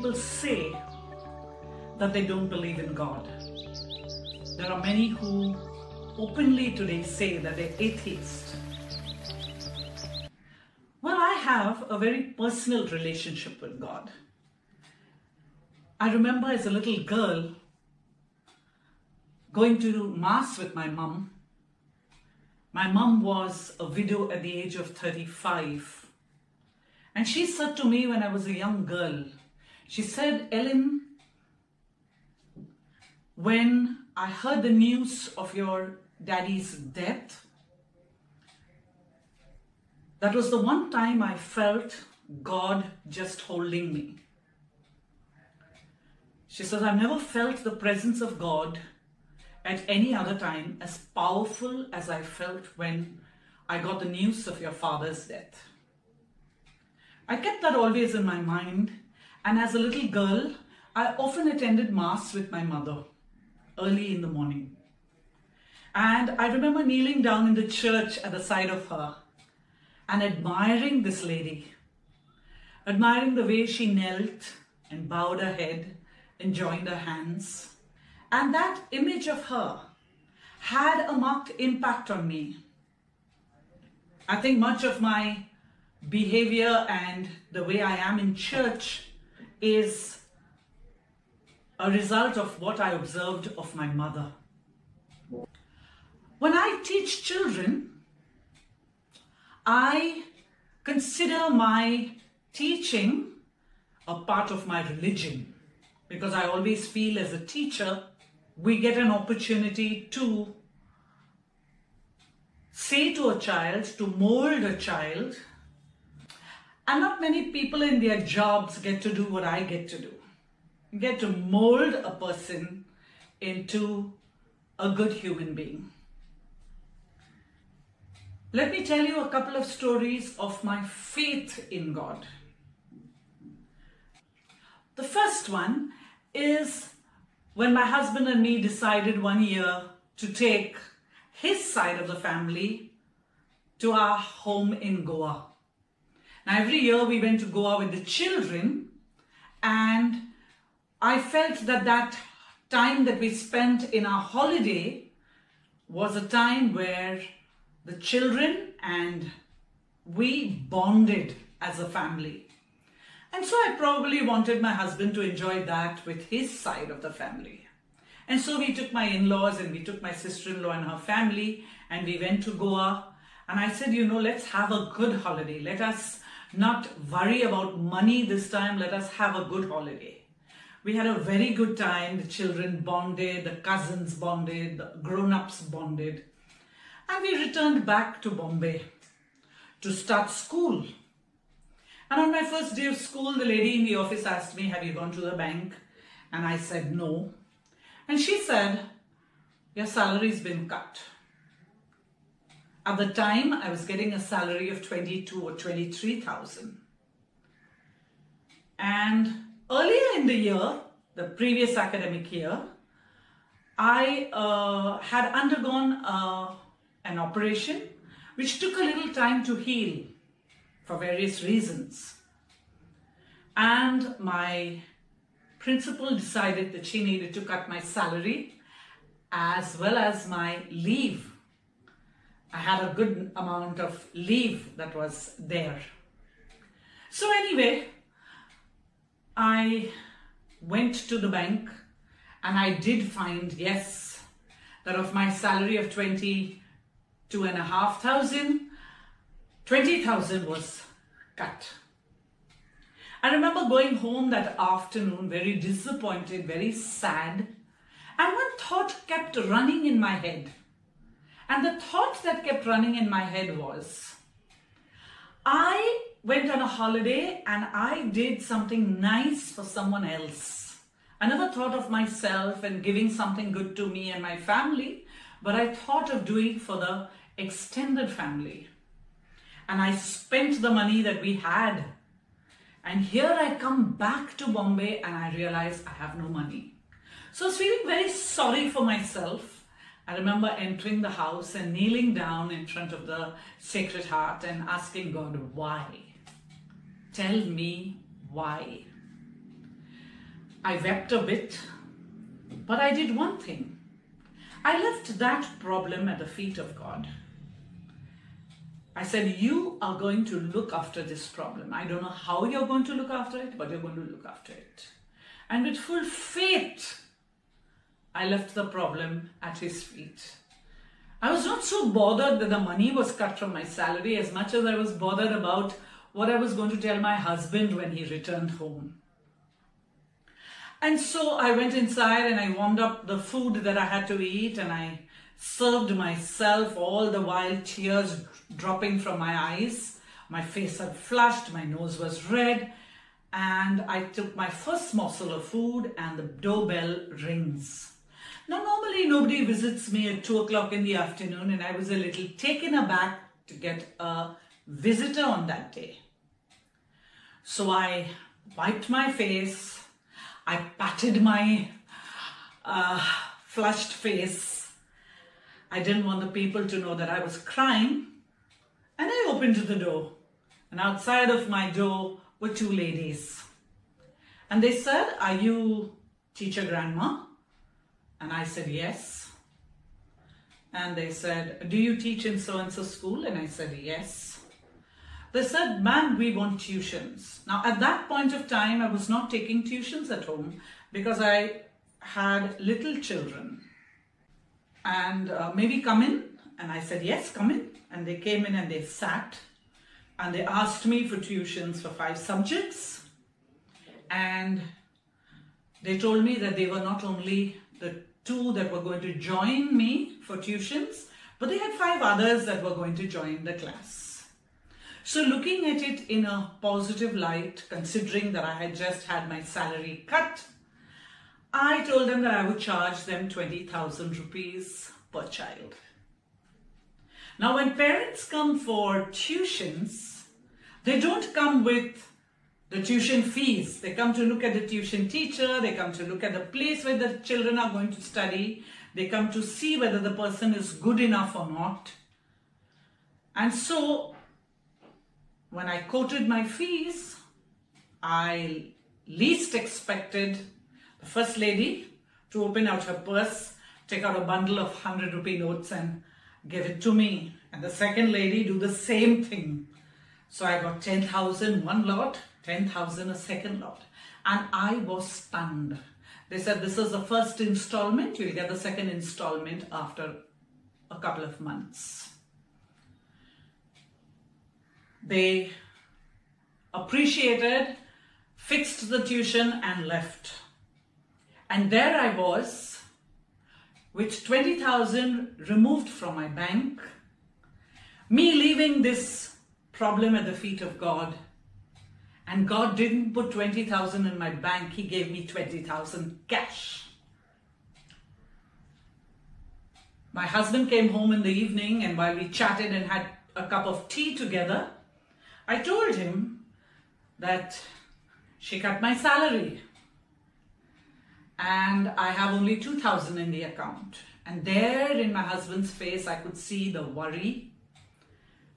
people say that they don't believe in God. There are many who openly today say that they're atheist. Well, I have a very personal relationship with God. I remember as a little girl going to Mass with my mum. My mum was a widow at the age of 35. And she said to me when I was a young girl, she said, "Ellen, when I heard the news of your daddy's death, that was the one time I felt God just holding me." She says, "I've never felt the presence of God at any other time as powerful as I felt when I got the news of your father's death." I kept that always in my mind, and as a little girl, I often attended Mass with my mother early in the morning. And I remember kneeling down in the church at the side of her and admiring this lady, admiring the way she knelt and bowed her head and joined her hands. And that image of her had a marked impact on me. I think much of my behavior and the way I am in church is a result of what I observed of my mother. When I teach children, I consider my teaching a part of my religion, because I always feel as a teacher, we get an opportunity to say to a child, to mold a child. And not many people in their jobs get to do what I get to do. Get to mold a person into a good human being. Let me tell you a couple of stories of my faith in God. The first one is when my husband and me decided one year to take his side of the family to our home in Goa. Now, every year we went to Goa with the children, and I felt that that time that we spent in our holiday was a time where the children and we bonded as a family. And so I probably wanted my husband to enjoy that with his side of the family. And so we took my in-laws and we took my sister-in-law and her family and we went to Goa. And I said, let's have a good holiday. Let us not worry about money this time. Let us have a good holiday. We had a very good time. The children bonded, the cousins bonded, the grown-ups bonded. And we returned back to Bombay to start school. And on my first day of school, the lady in the office asked me, "Have you gone to the bank?" And I said, "No." And she said, "Your salary's been cut." At the time, I was getting a salary of 22 or 23,000. And earlier in the year, the previous academic year, I had undergone an operation which took a little time to heal for various reasons. And my principal decided that she needed to cut my salary as well as my leave. I had a good amount of leave that was there. So anyway, I went to the bank and I did find, yes, that of my salary of 22,500, 20,000 was cut. I remember going home that afternoon very disappointed, very sad, and one thought kept running in my head. And the thought that kept running in my head was, I went on a holiday and I did something nice for someone else. I never thought of myself and giving something good to me and my family, but I thought of doing for the extended family. And I spent the money that we had. And here I come back to Bombay and I realize I have no money. So I was feeling very sorry for myself. I remember entering the house and kneeling down in front of the Sacred Heart and asking God, why? Tell me why. I wept a bit, but I did one thing. I left that problem at the feet of God. I said, you are going to look after this problem. I don't know how you're going to look after it, but you're going to look after it. And with full faith, I left the problem at his feet. I was not so bothered that the money was cut from my salary as much as I was bothered about what I was going to tell my husband when he returned home. And so I went inside and I warmed up the food that I had to eat, and I served myself, all the while tears dropping from my eyes. My face had flushed, my nose was red, and I took my first morsel of food and the doorbell rings. Now normally nobody visits me at 2 o'clock in the afternoon, and I was a little taken aback to get a visitor on that day. So I wiped my face, I patted my flushed face. I didn't want the people to know that I was crying, and I opened the door, and outside of my door were 2 ladies. And they said, "Are you teacher grandma?" And I said, "Yes." And they said, "Do you teach in so-and-so school?" And I said, "Yes." They said, "Ma'am, we want tuitions." Now at that point of time, I was not taking tuitions at home because I had little children. And maybe come in. And I said, "Yes, come in." And they came in and they sat and they asked me for tuitions for 5 subjects. And they told me that they were not only the 2 that were going to join me for tuitions, but they had 5 others that were going to join the class. So looking at it in a positive light, considering that I had just had my salary cut, I told them that I would charge them 20,000 rupees per child. Now when parents come for tuitions, they don't come with the tuition fees. They come to look at the tuition teacher, they come to look at the place where the children are going to study, they come to see whether the person is good enough or not. And so when I quoted my fees, I least expected the first lady to open out her purse, take out a bundle of 100 rupee notes and give it to me. And the second lady do the same thing. So I got 10,000 one lot, 10,000 a second lot. And I was stunned. They said, "This is the first installment. You'll get the second installment after a couple of months." They appreciated, fixed the tuition and left. And there I was with 20,000 removed from my bank, me leaving this problem at the feet of God. And God didn't put 20,000 in my bank, He gave me 20,000 cash. My husband came home in the evening, and while we chatted and had a cup of tea together, I told him that she cut my salary and I have only 2,000 in the account. And there in my husband's face, I could see the worry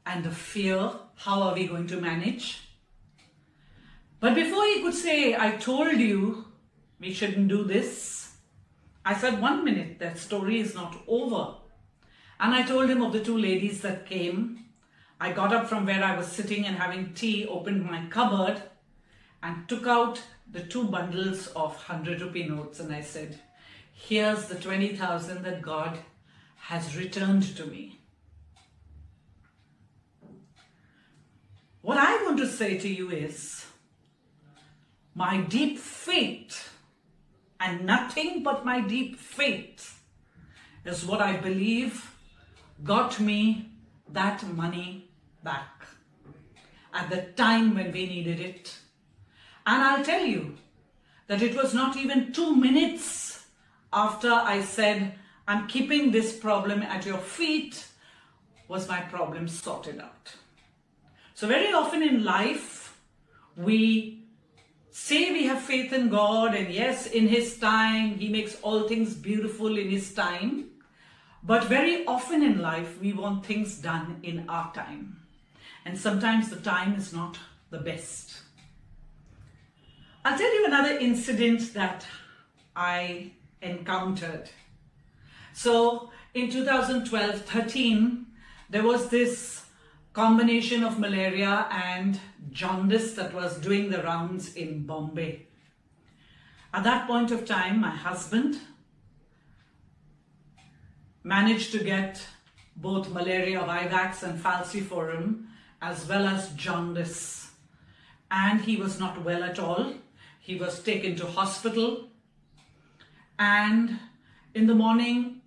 and the fear. How are we going to manage? But before he could say, "I told you we shouldn't do this," I said, "1 minute, that story is not over." And I told him of the 2 ladies that came. I got up from where I was sitting and having tea, opened my cupboard and took out the 2 bundles of 100 rupee notes, and I said, "Here's the 20,000 that God has returned to me." What I want to say to you is, my deep faith, and nothing but my deep faith, is what I believe got me that money back at the time when we needed it. And I'll tell you that it was not even 2 minutes after I said, "I'm keeping this problem at your feet," was my problem sorted out. So very often in life, we say we have faith in God, and yes, in His time, He makes all things beautiful in His time. But very often in life, we want things done in our time. And sometimes the time is not the best. I'll tell you another incident that I encountered. So in 2012-13, there was this combination of malaria and jaundice that was doing the rounds in Bombay. At that point of time, my husband managed to get both malaria vivax and falciparum as well as jaundice. And he was not well at all. He was taken to hospital and in the morning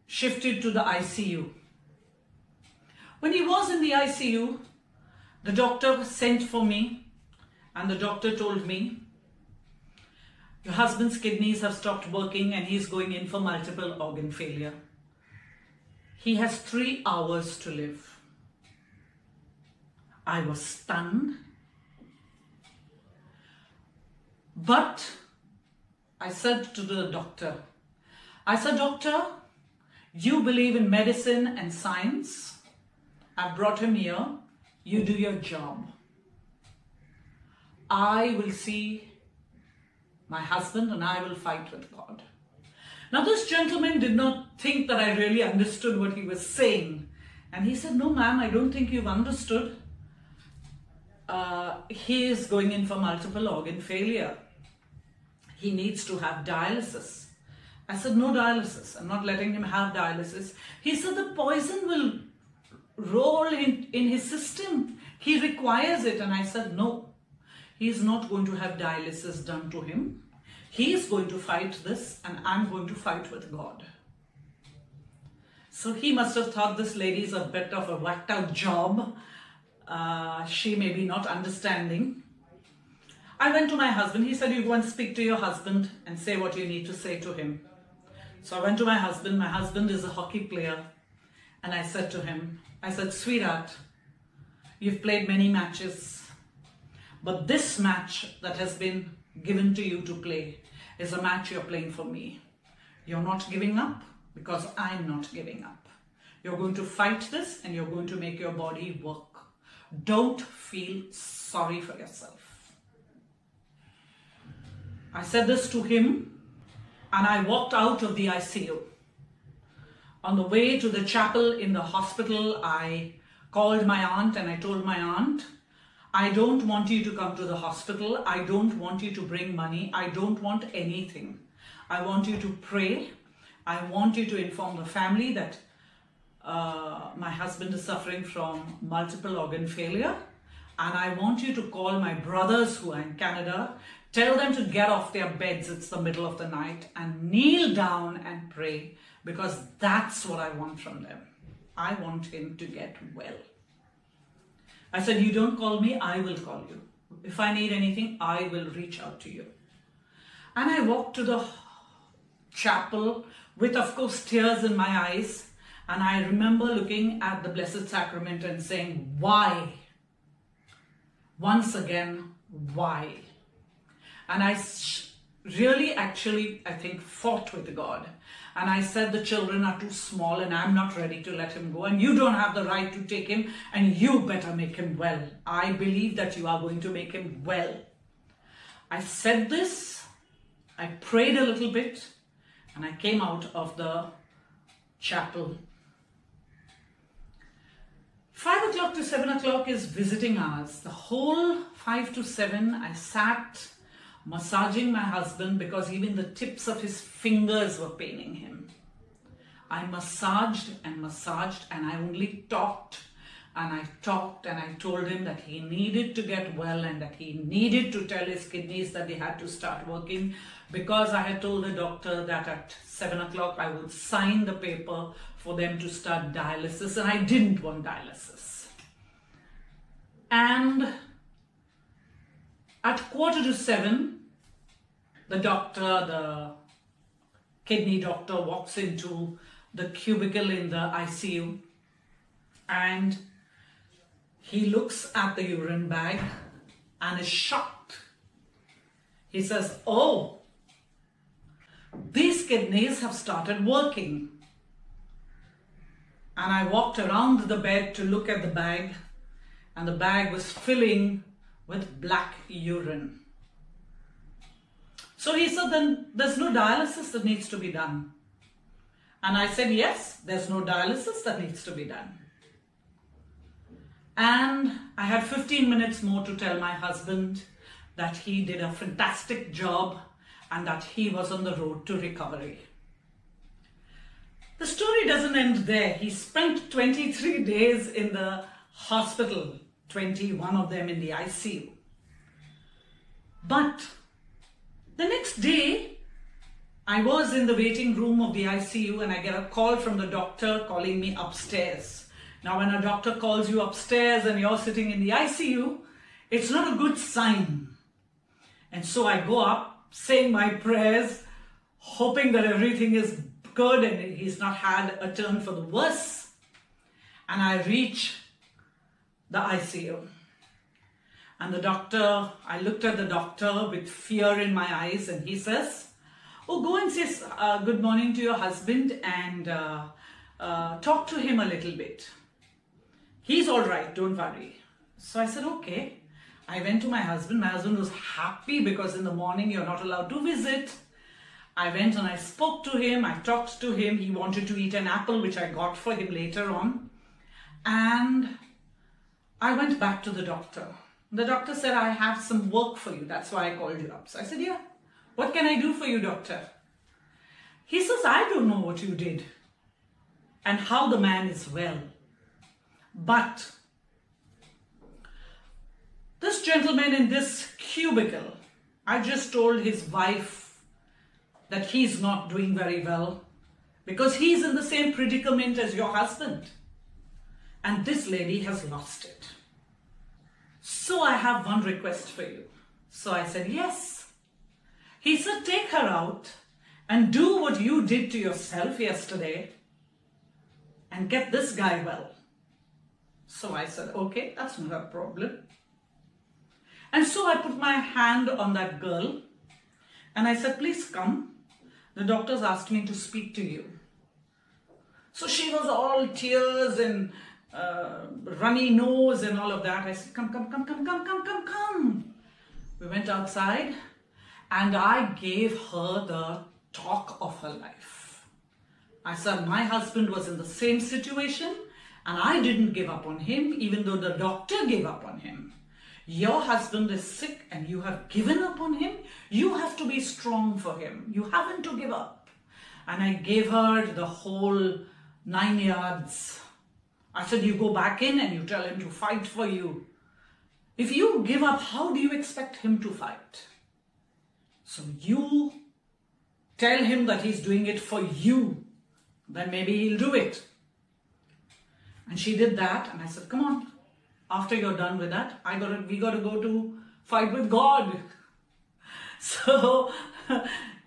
shifted to the ICU. When he was in the ICU, the doctor sent for me and the doctor told me, your husband's kidneys have stopped working and he's going in for multiple organ failure. He has 3 hours to live. I was stunned. But I said to the doctor, doctor, you believe in medicine and science. I've brought him here. You do your job. I will see my husband and I will fight with God. Now this gentleman did not think that I really understood what he was saying. And he said, no ma'am, I don't think you've understood. He is going in for multiple organ failure. He needs to have dialysis. I said, no dialysis. I'm not letting him have dialysis. He said, the poison will roll in his system. He requires it. And I said, no, he's not going to have dialysis done to him. He is going to fight this and I'm going to fight with God. So he must have thought this lady is a bit of a whacked out job. She may be not understanding. I went to my husband. He said, you go and speak to your husband and say what you need to say to him. So I went to my husband. My husband is a hockey player. And I said to him, I said, sweetheart, you've played many matches. But this match that has been given to you to play is a match you're playing for me. You're not giving up because I'm not giving up. You're going to fight this and you're going to make your body work. Don't feel sorry for yourself. I said this to him and I walked out of the ICU. On the way to the chapel in the hospital, I called my aunt and I told my aunt, I don't want you to come to the hospital. I don't want you to bring money. I don't want anything. I want you to pray. I want you to inform the family that my husband is suffering from multiple organ failure. And I want you to call my brothers who are in Canada. Tell them to get off their beds. It's the middle of the night and kneel down and pray because that's what I want from them. I want him to get well. I said, you don't call me, I will call you. If I need anything, I will reach out to you. And I walked to the chapel with, of course, tears in my eyes. And I remember looking at the Blessed Sacrament and saying, why? Once again, why? And I really actually, I think, fought with God. And I said, the children are too small and I'm not ready to let him go. And you don't have the right to take him and you better make him well. I believe that you are going to make him well. I said this, I prayed a little bit and I came out of the chapel. 5 o'clock to 7 o'clock is visiting hours. The whole 5 to 7, I sat massaging my husband because even the tips of his fingers were paining him. I massaged and I only talked and I talked and I told him that he needed to get well and that he needed to tell his kidneys that they had to start working because I had told the doctor that at 7 o'clock I would sign the paper for them to start dialysis and I didn't want dialysis. And at 6:45, the doctor, the kidney doctor, walks into the cubicle in the ICU and he looks at the urine bag and is shocked. He says, oh, these kidneys have started working. And I walked around the bed to look at the bag and the bag was filling with black urine. So he said, then there's no dialysis that needs to be done. And I said, yes, there's no dialysis that needs to be done. And I had 15 minutes more to tell my husband that he did a fantastic job and that he was on the road to recovery. The story doesn't end there. He spent 23 days in the hospital, 21 of them in the ICU. But the next day, I was in the waiting room of the ICU and I get a call from the doctor calling me upstairs. Now, when a doctor calls you upstairs and you're sitting in the ICU, it's not a good sign. And so I go up saying my prayers, hoping that everything is good and he's not had a turn for the worse. And I reach the ICU. And the doctor, I looked at the doctor with fear in my eyes and he says, oh, go and say good morning to your husband and talk to him a little bit. He's all right, don't worry. So I said, okay. I went to my husband. My husband was happy because in the morning you're not allowed to visit. I went and I spoke to him. I talked to him. He wanted to eat an apple, which I got for him later on. And I went back to the doctor. The doctor said, I have some work for you. That's why I called you up. So I said, yeah, what can I do for you, doctor? He says, I don't know what you did and how the man is well. But this gentleman in this cubicle, I just told his wife that he's not doing very well because he's in the same predicament as your husband. And this lady has lost it. So I have one request for you. So I said, yes. He said, take her out and do what you did to yourself yesterday and get this guy well. So I said, okay, that's not a problem. And so I put my hand on that girl and I said, please come. The doctors asked me to speak to you. So she was all tears and runny nose and all of that. I said, come. We went outside and I gave her the talk of her life. I said, my husband was in the same situation and I didn't give up on him, even though the doctor gave up on him. Your husband is sick and you have given up on him. You have to be strong for him. You haven't to give up. And I gave her the whole 9 yards. I said, you go back in and you tell him to fight for you. If you give up, how do you expect him to fight? So you tell him that he's doing it for you. Then maybe he'll do it. And she did that. And I said, come on. After you're done with that, we got to go to fight with God. So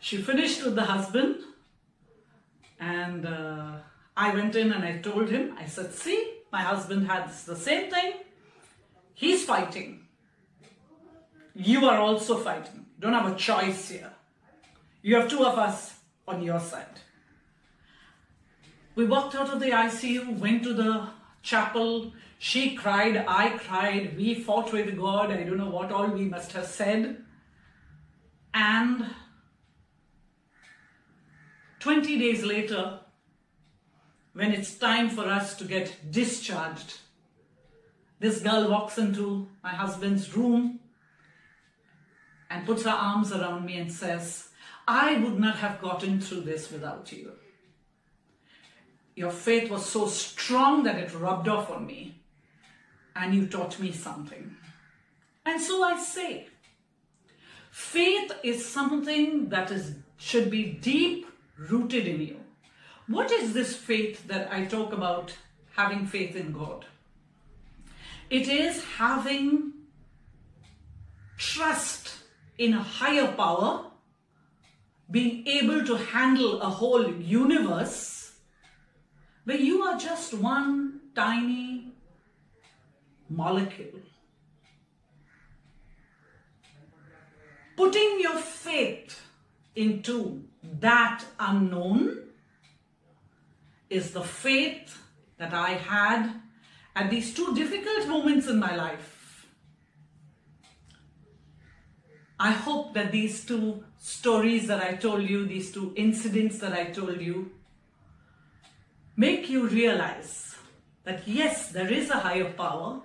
she finished with the husband. And I went in and I told him, I said, see, my husband has the same thing. He's fighting. You are also fighting. You don't have a choice here. You have two of us on your side. We walked out of the ICU, went to the chapel. She cried, I cried. We fought with God. I don't know what all we must have said. And 20 days later, when it's time for us to get discharged, this girl walks into my husband's room and puts her arms around me and says, I would not have gotten through this without you. Your faith was so strong that it rubbed off on me, and you taught me something. And so I say, faith is something that should be deep rooted in you. What is this faith that I talk about, having faith in God? It is having trust in a higher power, being able to handle a whole universe where you are just one tiny molecule. Putting your faith into that unknown is the faith that I had at these two difficult moments in my life. I hope that these two stories that I told you, these two incidents that I told you, make you realize that yes, there is a higher power.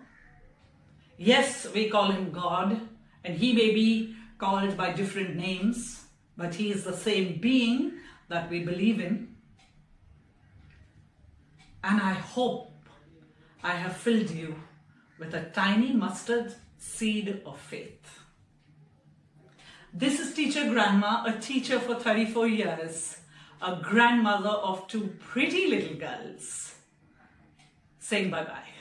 Yes, we call him God, and he may be called by different names, but he is the same being that we believe in. And I hope I have filled you with a tiny mustard seed of faith. This is Teacher Grandma, a teacher for 34 years, a grandmother of two pretty little girls, saying bye-bye.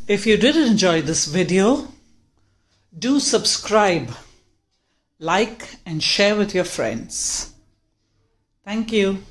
If you did enjoy this video, do subscribe, like and share with your friends. Thank you.